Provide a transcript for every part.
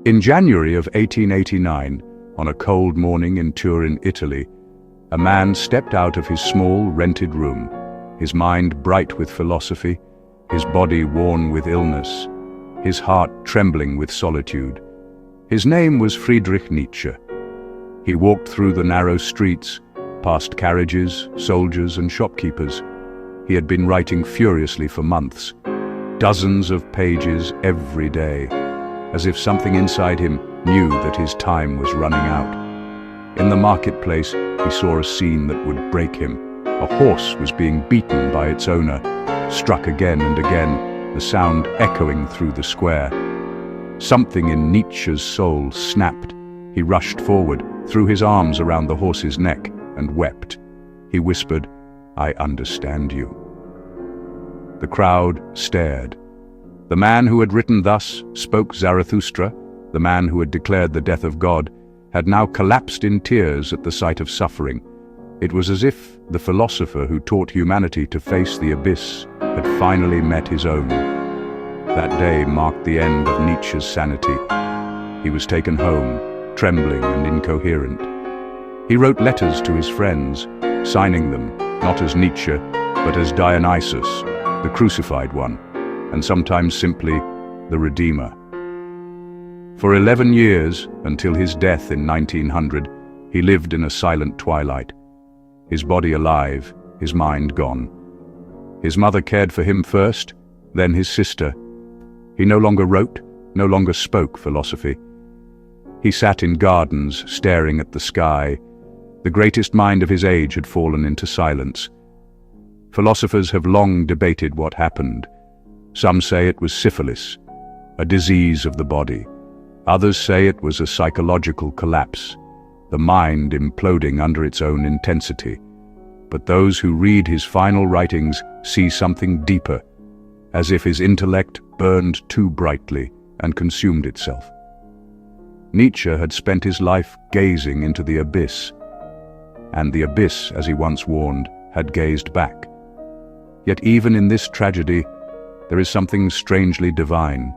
In January of 1889, on a cold morning in Turin, Italy, a man stepped out of his small, rented room, his mind bright with philosophy, his body worn with illness, his heart trembling with solitude. His name was Friedrich Nietzsche. He walked through the narrow streets, past carriages, soldiers, and shopkeepers. He had been writing furiously for months, dozens of pages every day, as if something inside him knew that his time was running out. In the marketplace, he saw a scene that would break him. A horse was being beaten by its owner, struck again and again, the sound echoing through the square. Something in Nietzsche's soul snapped. He rushed forward, threw his arms around the horse's neck, and wept. He whispered, "I understand you." The crowd stared. The man who had written thus, spoke Zarathustra, the man who had declared the death of God, had now collapsed in tears at the sight of suffering. It was as if the philosopher who taught humanity to face the abyss had finally met his own. That day marked the end of Nietzsche's sanity. He was taken home, trembling and incoherent. He wrote letters to his friends, signing them, not as Nietzsche, but as Dionysus, the crucified one, and sometimes simply the Redeemer. For 11 years, until his death in 1900, he lived in a silent twilight, his body alive, his mind gone. His mother cared for him first, then his sister. He no longer wrote, no longer spoke philosophy. He sat in gardens, staring at the sky. The greatest mind of his age had fallen into silence. Philosophers have long debated what happened. Some say it was syphilis, a disease of the body. Others say it was a psychological collapse, the mind imploding under its own intensity. But those who read his final writings see something deeper, as if his intellect burned too brightly and consumed itself. Nietzsche had spent his life gazing into the abyss, and the abyss, as he once warned, had gazed back. Yet even in this tragedy, there is something strangely divine.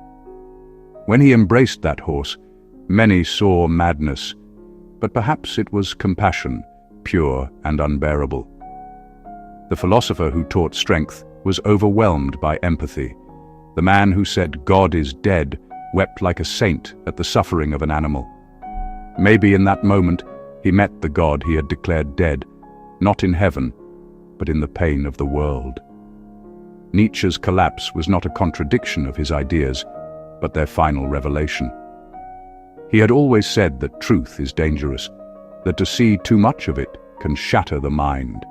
When he embraced that horse, many saw madness, but perhaps it was compassion, pure and unbearable. The philosopher who taught strength was overwhelmed by empathy. The man who said God is dead wept like a saint at the suffering of an animal. Maybe in that moment he met the God he had declared dead, not in heaven, but in the pain of the world. Nietzsche's collapse was not a contradiction of his ideas, but their final revelation. He had always said that truth is dangerous, that to see too much of it can shatter the mind.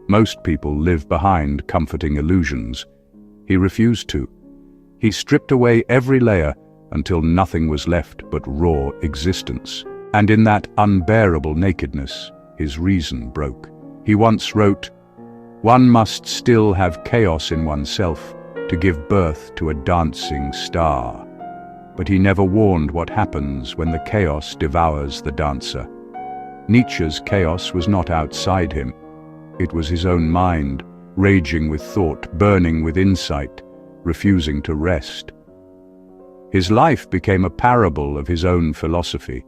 Most people live behind comforting illusions. He refused to. He stripped away every layer until nothing was left but raw existence. And in that unbearable nakedness, his reason broke. He once wrote, "One must still have chaos in oneself to give birth to a dancing star." But he never warned what happens when the chaos devours the dancer. Nietzsche's chaos was not outside him. It was his own mind, raging with thought, burning with insight, refusing to rest. His life became a parable of his own philosophy.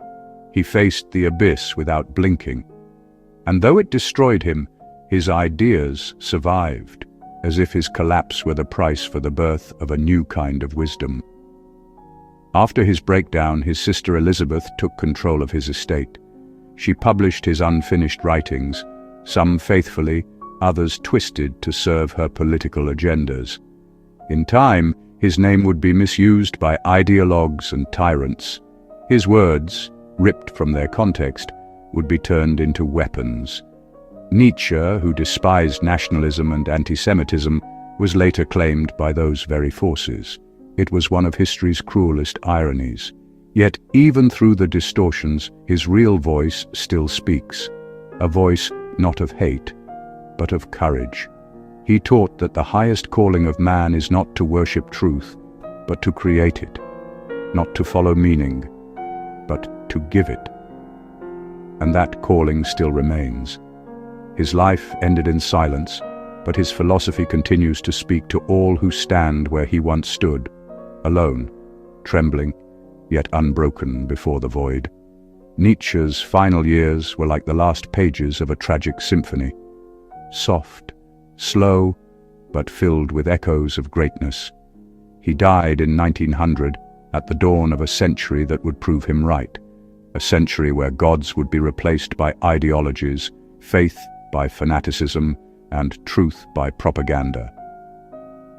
He faced the abyss without blinking. And though it destroyed him, his ideas survived, as if his collapse were the price for the birth of a new kind of wisdom. After his breakdown, his sister Elizabeth took control of his estate. She published his unfinished writings, some faithfully, others twisted to serve her political agendas. In time, his name would be misused by ideologues and tyrants. His words, ripped from their context, would be turned into weapons. Nietzsche, who despised nationalism and anti-Semitism, was later claimed by those very forces. It was one of history's cruelest ironies. Yet, even through the distortions, his real voice still speaks. A voice not of hate, but of courage. He taught that the highest calling of man is not to worship truth, but to create it. Not to follow meaning, but to give it. And that calling still remains. His life ended in silence, but his philosophy continues to speak to all who stand where he once stood, alone, trembling, yet unbroken before the void. Nietzsche's final years were like the last pages of a tragic symphony. Soft, slow, but filled with echoes of greatness. He died in 1900, at the dawn of a century that would prove him right. A century where gods would be replaced by ideologies, faith by fanaticism, and truth by propaganda.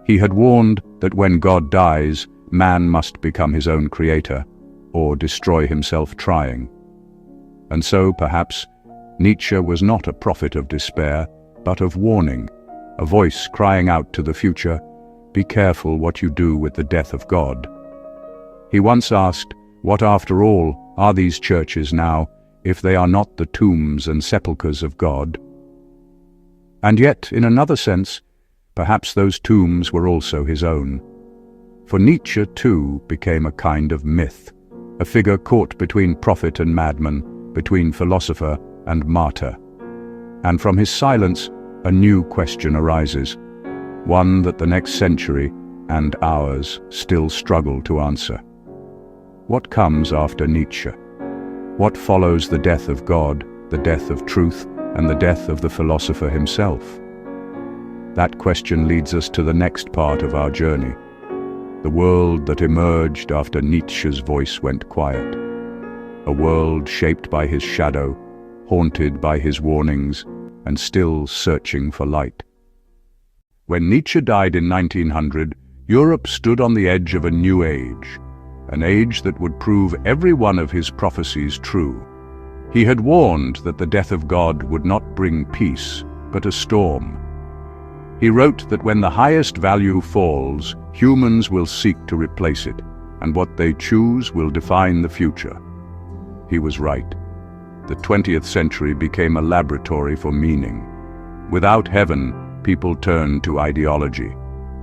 He had warned that when God dies, man must become his own creator, or destroy himself trying. And so, perhaps, Nietzsche was not a prophet of despair, but of warning, a voice crying out to the future, "Be careful what you do with the death of God." He once asked, "What, after all, are these churches now, if they are not the tombs and sepulchres of God?" And yet, in another sense, perhaps those tombs were also his own. For Nietzsche, too, became a kind of myth, a figure caught between prophet and madman, between philosopher and martyr. And from his silence, a new question arises, one that the next century and ours still struggle to answer. What comes after Nietzsche? What follows the death of God, the death of truth, and the death of the philosopher himself? That question leads us to the next part of our journey, the world that emerged after Nietzsche's voice went quiet. A world shaped by his shadow, haunted by his warnings, and still searching for light. When Nietzsche died in 1900, Europe stood on the edge of a new age, an age that would prove every one of his prophecies true. He had warned that the death of God would not bring peace, but a storm. He wrote that when the highest value falls, humans will seek to replace it, and what they choose will define the future. He was right. The 20th century became a laboratory for meaning. Without heaven, people turned to ideology.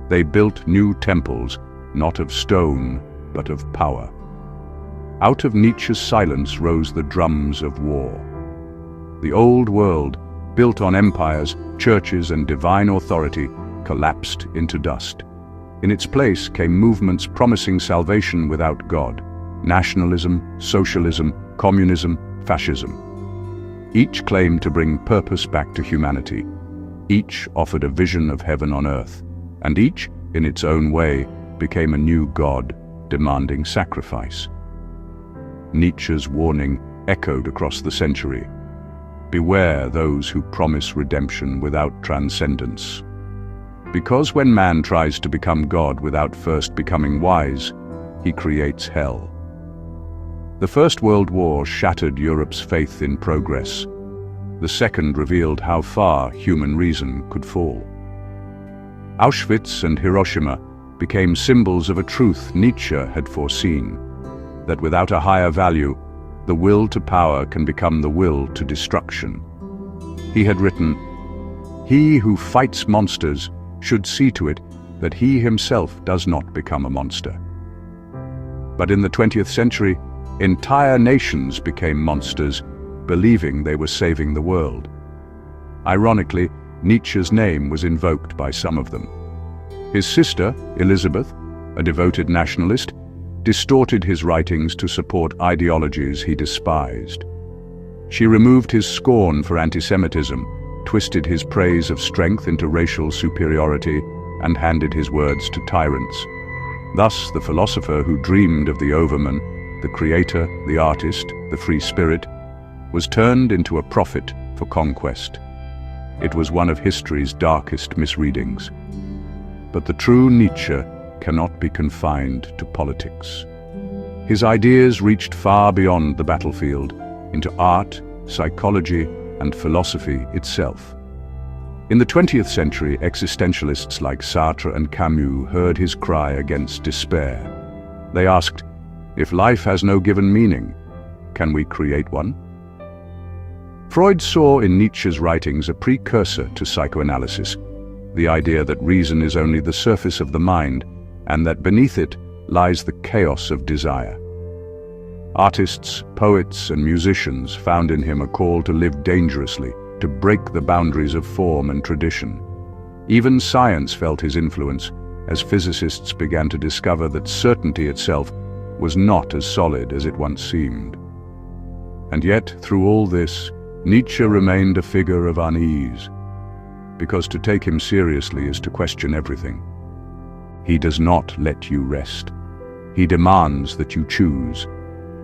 They built new temples, not of stone, but of power. Out of Nietzsche's silence rose the drums of war. The old world, built on empires, churches, and divine authority, collapsed into dust. In its place came movements promising salvation without God: nationalism, socialism, communism, fascism. Each claimed to bring purpose back to humanity. Each offered a vision of heaven on earth, and each, in its own way, became a new god, demanding sacrifice. Nietzsche's warning echoed across the century. Beware those who promise redemption without transcendence. Because when man tries to become God without first becoming wise, he creates hell. The First World War shattered Europe's faith in progress. The Second revealed how far human reason could fall. Auschwitz and Hiroshima became symbols of a truth Nietzsche had foreseen, that without a higher value, the will to power can become the will to destruction. He had written, "He who fights monsters should see to it that he himself does not become a monster." But in the 20th century, entire nations became monsters, believing they were saving the world. Ironically, Nietzsche's name was invoked by some of them. His sister, Elizabeth, a devoted nationalist, distorted his writings to support ideologies he despised. She removed his scorn for anti-Semitism, twisted his praise of strength into racial superiority, and handed his words to tyrants. Thus, the philosopher who dreamed of the overman, the creator, the artist, the free spirit, was turned into a prophet for conquest. It was one of history's darkest misreadings. But the true Nietzsche cannot be confined to politics. His ideas reached far beyond the battlefield, into art, psychology, and philosophy itself. In the 20th century, existentialists like Sartre and Camus heard his cry against despair. They asked, "If life has no given meaning, can we create one?" Freud saw in Nietzsche's writings a precursor to psychoanalysis, the idea that reason is only the surface of the mind, and that beneath it lies the chaos of desire. Artists, poets, and musicians found in him a call to live dangerously, to break the boundaries of form and tradition. Even science felt his influence, as physicists began to discover that certainty itself was not as solid as it once seemed. And yet, through all this, Nietzsche remained a figure of unease, because to take him seriously is to question everything. He does not let you rest. He demands that you choose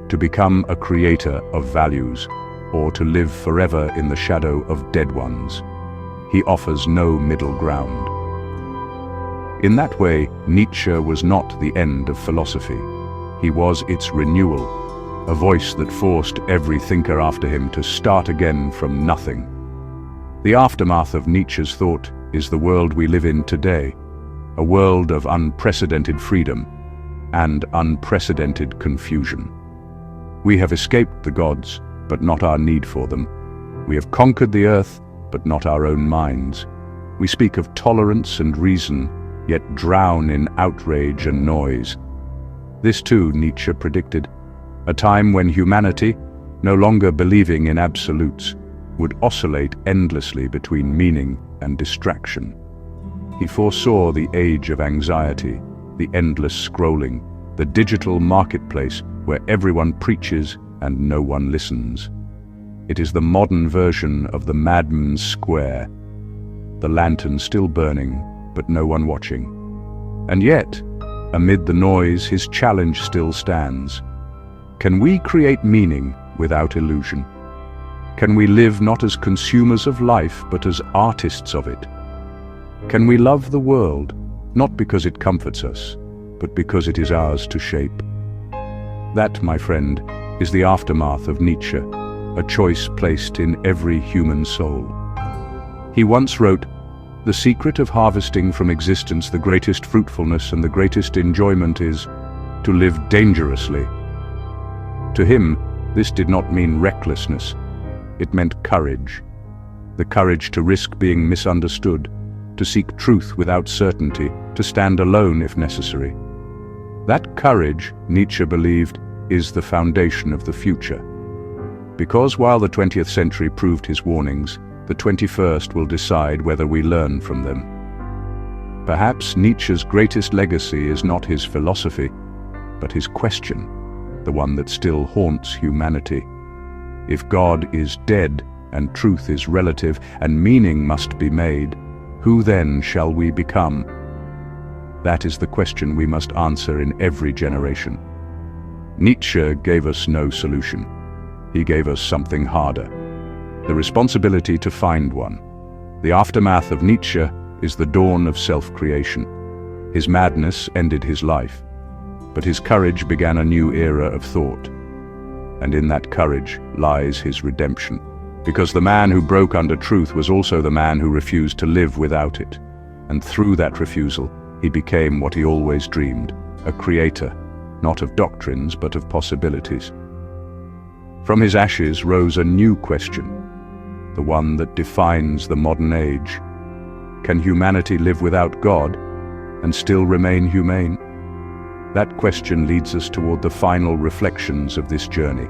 to become a creator of values or to live forever in the shadow of dead ones. He offers no middle ground. In that way, Nietzsche was not the end of philosophy. He was its renewal, a voice that forced every thinker after him to start again from nothing. The aftermath of Nietzsche's thought is the world we live in today, a world of unprecedented freedom and unprecedented confusion. We have escaped the gods, but not our need for them. We have conquered the earth, but not our own minds. We speak of tolerance and reason, yet drown in outrage and noise. This too Nietzsche predicted, a time when humanity, no longer believing in absolutes, would oscillate endlessly between meaning and distraction. He foresaw the age of anxiety, the endless scrolling, the digital marketplace where everyone preaches and no one listens. It is the modern version of the Madman's square, the lantern still burning, but no one watching. And yet, amid the noise, his challenge still stands. Can we create meaning without illusion? Can we live not as consumers of life, but as artists of it? Can we love the world, not because it comforts us, but because it is ours to shape? That, my friend, is the aftermath of Nietzsche, a choice placed in every human soul. He once wrote, "The secret of harvesting from existence the greatest fruitfulness and the greatest enjoyment is to live dangerously." To him, this did not mean recklessness. It meant courage. The courage to risk being misunderstood, to seek truth without certainty, to stand alone if necessary. That courage, Nietzsche believed, is the foundation of the future. Because while the 20th century proved his warnings, the 21st will decide whether we learn from them. Perhaps Nietzsche's greatest legacy is not his philosophy, but his question, the one that still haunts humanity. If God is dead, and truth is relative, and meaning must be made, who then shall we become? That is the question we must answer in every generation. Nietzsche gave us no solution. He gave us something harder, the responsibility to find one. The aftermath of Nietzsche is the dawn of self-creation. His madness ended his life, but his courage began a new era of thought. And in that courage lies his redemption, because the man who broke under truth was also the man who refused to live without it. And through that refusal, he became what he always dreamed, a creator, not of doctrines but of possibilities. From his ashes rose a new question, the one that defines the modern age. Can humanity live without God and still remain humane? That question leads us toward the final reflections of this journey,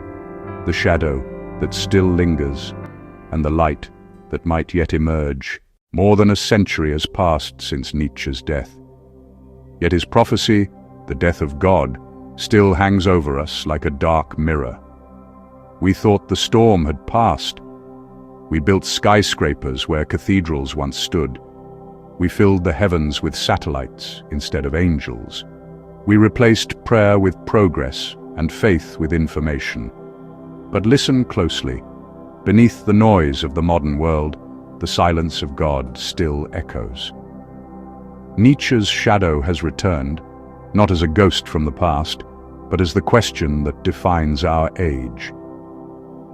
the shadow that still lingers and the light that might yet emerge. More than a century has passed since Nietzsche's death. Yet his prophecy, the death of God, still hangs over us like a dark mirror. We thought the storm had passed. We built skyscrapers where cathedrals once stood. We filled the heavens with satellites instead of angels. We replaced prayer with progress and faith with information. But listen closely. Beneath the noise of the modern world, the silence of God still echoes. Nietzsche's shadow has returned, not as a ghost from the past, but as the question that defines our age.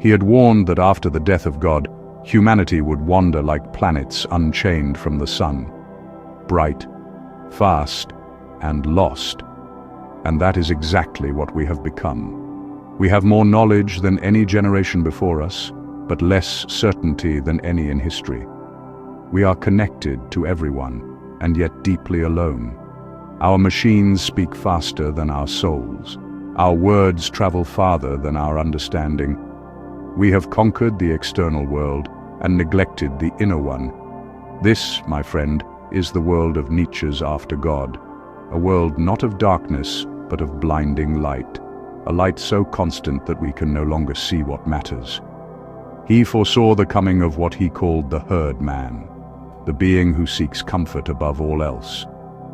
He had warned that after the death of God, humanity would wander like planets unchained from the sun, bright, fast, and lost. And that is exactly what we have become. We have more knowledge than any generation before us, but less certainty than any in history. We are connected to everyone, and yet deeply alone. Our machines speak faster than our souls. Our words travel farther than our understanding. We have conquered the external world and neglected the inner one. This, my friend, is the world of Nietzsche's after God, a world not of darkness, but of blinding light, a light so constant that we can no longer see what matters. He foresaw the coming of what he called the herd man, the being who seeks comfort above all else,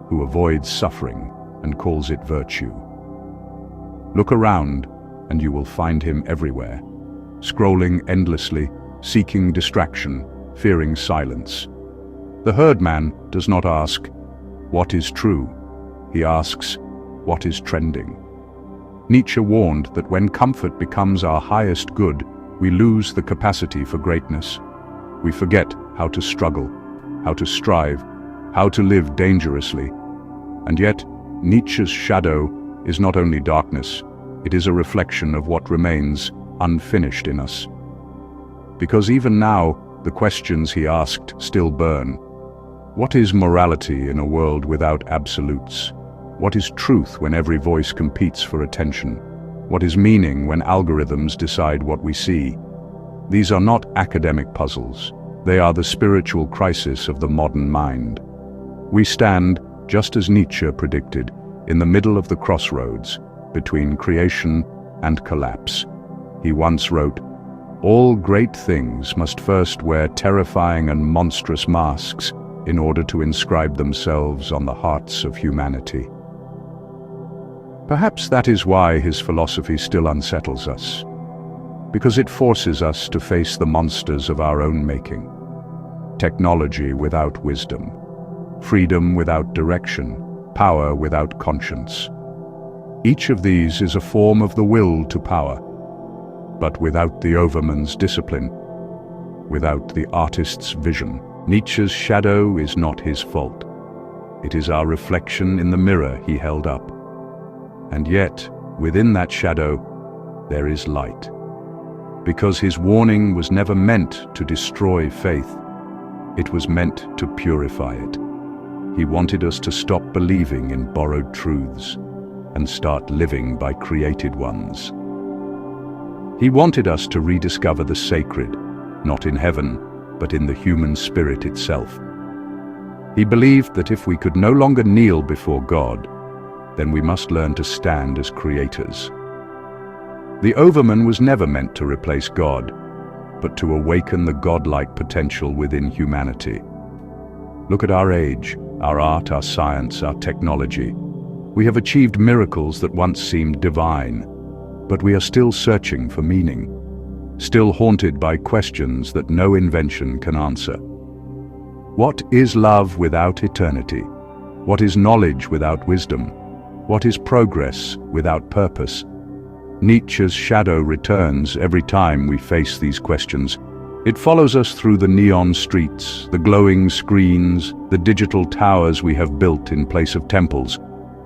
who avoids suffering and calls it virtue. Look around, and you will find him everywhere, scrolling endlessly, seeking distraction, fearing silence. The herd man does not ask, "What is true?" He asks, "What is trending?" Nietzsche warned that when comfort becomes our highest good, we lose the capacity for greatness. We forget how to struggle, how to strive, how to live dangerously. And yet, Nietzsche's shadow is not only darkness, it is a reflection of what remains unfinished in us. Because even now, the questions he asked still burn. What is morality in a world without absolutes? What is truth when every voice competes for attention? What is meaning when algorithms decide what we see? These are not academic puzzles. They are the spiritual crisis of the modern mind. We stand, just as Nietzsche predicted, in the middle of the crossroads between creation and collapse. He once wrote, "All great things must first wear terrifying and monstrous masks in order to inscribe themselves on the hearts of humanity." Perhaps that is why his philosophy still unsettles us, because it forces us to face the monsters of our own making. Technology without wisdom, freedom without direction, power without conscience. Each of these is a form of the will to power, but without the overman's discipline, without the artist's vision. Nietzsche's shadow is not his fault. It is our reflection in the mirror he held up. And yet, within that shadow, there is light. Because his warning was never meant to destroy faith, it was meant to purify it. He wanted us to stop believing in borrowed truths and start living by created ones. He wanted us to rediscover the sacred, not in heaven, but in the human spirit itself. He believed that if we could no longer kneel before God, then we must learn to stand as creators. The overman was never meant to replace God, but to awaken the godlike potential within humanity. Look at our age, our art, our science, our technology. We have achieved miracles that once seemed divine, but we are still searching for meaning, still haunted by questions that no invention can answer. What is love without eternity? What is knowledge without wisdom? What is progress without purpose? Nietzsche's shadow returns every time we face these questions. It follows us through the neon streets, the glowing screens, the digital towers we have built in place of temples.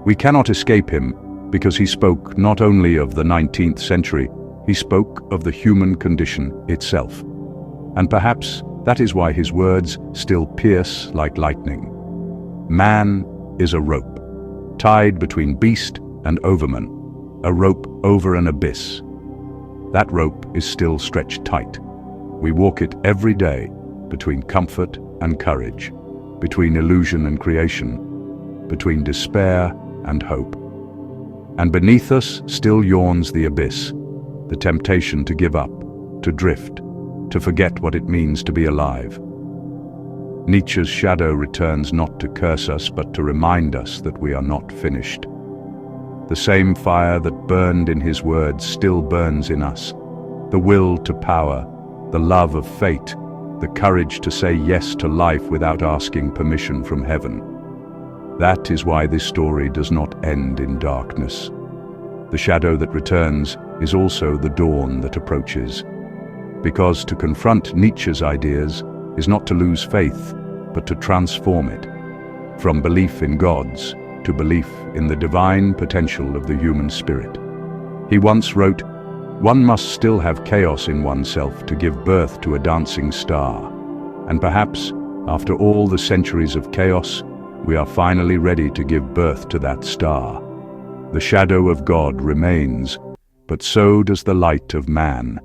We cannot escape him, because he spoke not only of the 19th century, he spoke of the human condition itself. And perhaps that is why his words still pierce like lightning. Man is a rope, tied between beast and overman, a rope over an abyss. That rope is still stretched tight. We walk it every day, between comfort and courage, between illusion and creation, between despair and hope. And beneath us still yawns the abyss, the temptation to give up, to drift, to forget what it means to be alive. Nietzsche's shadow returns not to curse us, but to remind us that we are not finished. The same fire that burned in his words still burns in us. The will to power, the love of fate, the courage to say yes to life without asking permission from heaven. That is why this story does not end in darkness. The shadow that returns is also the dawn that approaches. Because to confront Nietzsche's ideas is not to lose faith, but to transform it, from belief in gods to belief in the divine potential of the human spirit. He once wrote, "One must still have chaos in oneself to give birth to a dancing star." And perhaps, after all the centuries of chaos, we are finally ready to give birth to that star. The shadow of God remains, but so does the light of man.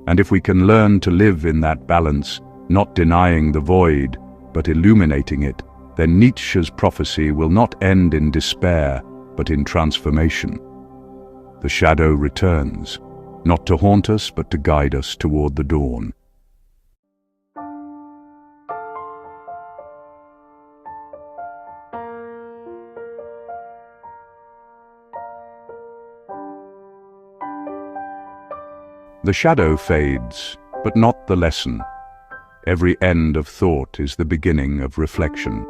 And if we can learn to live in that balance, not denying the void, but illuminating it, then Nietzsche's prophecy will not end in despair, but in transformation. The shadow returns, not to haunt us, but to guide us toward the dawn. The shadow fades, but not the lesson. Every end of thought is the beginning of reflection.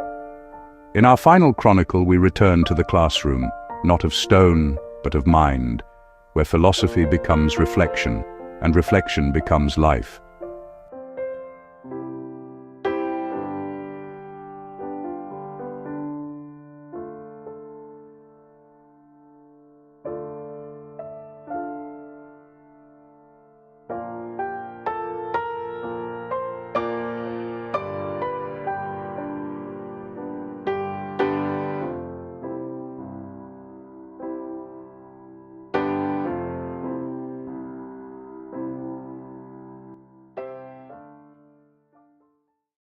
In our final chronicle, we return to the classroom, not of stone, but of mind, where philosophy becomes reflection, and reflection becomes life.